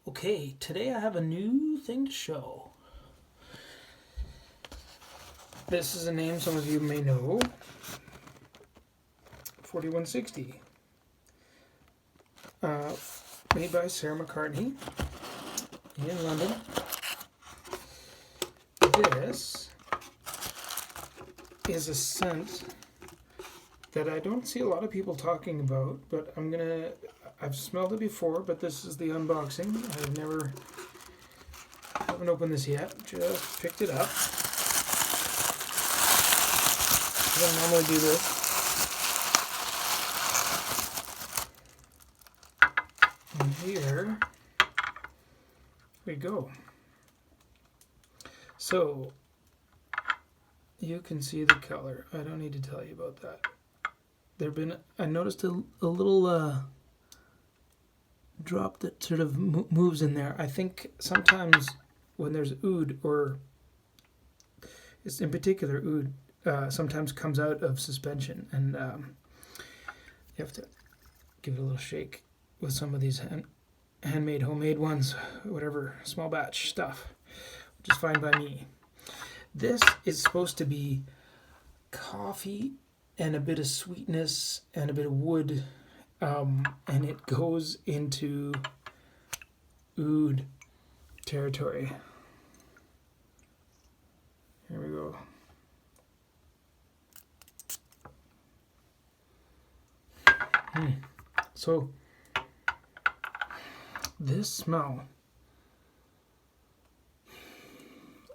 Okay, today I have a new thing to show. This is a name some of you may know. 4160. Made by Sarah McCartney in London. This is a scent that I don't see a lot of people talking about, but I've smelled it before, but this is the unboxing. Haven't opened this yet, just picked it up. I don't normally do this. And here we go. So, you can see the color. I don't need to tell you about that. I noticed a little drop that sort of moves in there. I think sometimes when there's oud, or it's in particular oud, sometimes comes out of suspension, and you have to give it a little shake with some of these handmade, homemade ones, whatever, small batch stuff, which is fine by me. This is supposed to be coffee and a bit of sweetness and a bit of wood, and it goes into oud territory. Here we go. So this smell,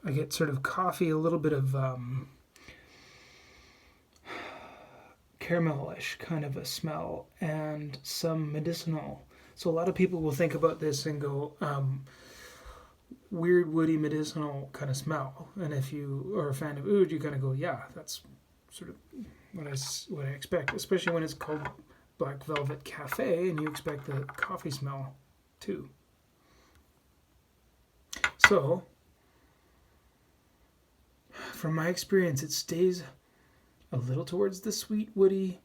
I get sort of coffee, a little bit of caramelish kind of a smell, and some medicinal. So a lot of people will think about this and go, weird, woody, medicinal kind of smell. And if you are a fan of oud, you kind of go, yeah, that's sort of what I expect, especially when it's called Black Velvet Cafe and you expect the coffee smell too. So, from my experience, it stays a little towards the sweet, woody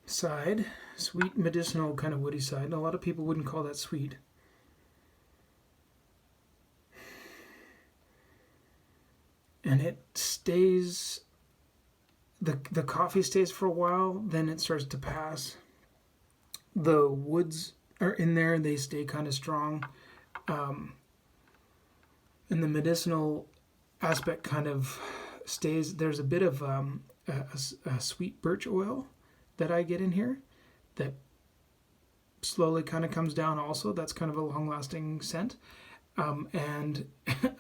side, sweet, medicinal kind of woody side, and a lot of people wouldn't call that sweet. And it stays, the coffee stays for a while, then it starts to pass. The woods are in there, they stay kind of strong. And the medicinal aspect kind of stays. There's a bit of a sweet birch oil that I get in here that slowly kind of comes down also. That's kind of a long-lasting scent. And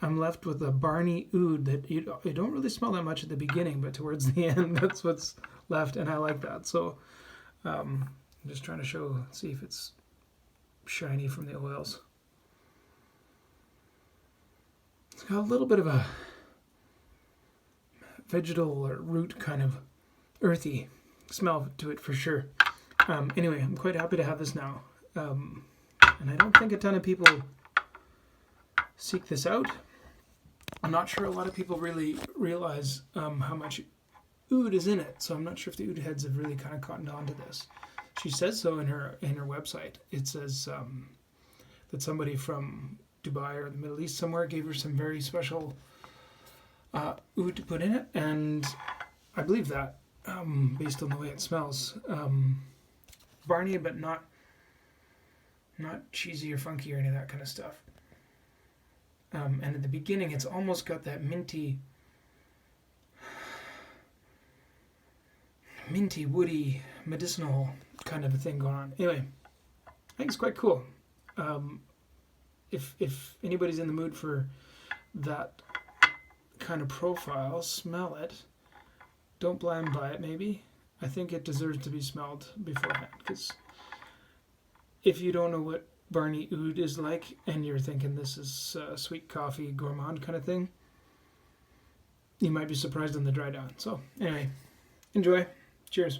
I'm left with a barny oud that you don't really smell that much at the beginning, but towards the end, that's what's left, and I like that. So I'm just trying to see if it's shiny from the oils. It's got a little bit of a vegetal or root kind of earthy smell to it for sure. Anyway, I'm quite happy to have this now. And I don't think a ton of people seek this out. I'm not sure a lot of people really realize how much oud is in it, so I'm not sure if the oud heads have really kind of cottoned on to this. She says so in her website. It says that somebody from Dubai or the Middle East somewhere gave her some very special oud to put in it, and I believe that based on the way it smells. Barney, but not cheesy or funky or any of that kind of stuff. And at the beginning, it's almost got that minty, woody, medicinal kind of a thing going on. Anyway, I think it's quite cool. If anybody's in the mood for that kind of profile, smell it. Don't blind buy it, maybe. I think it deserves to be smelled beforehand, because if you don't know what Barney oud is like, and you're thinking this is sweet coffee gourmand kind of thing, you might be surprised on the dry down. So anyway, enjoy. Cheers.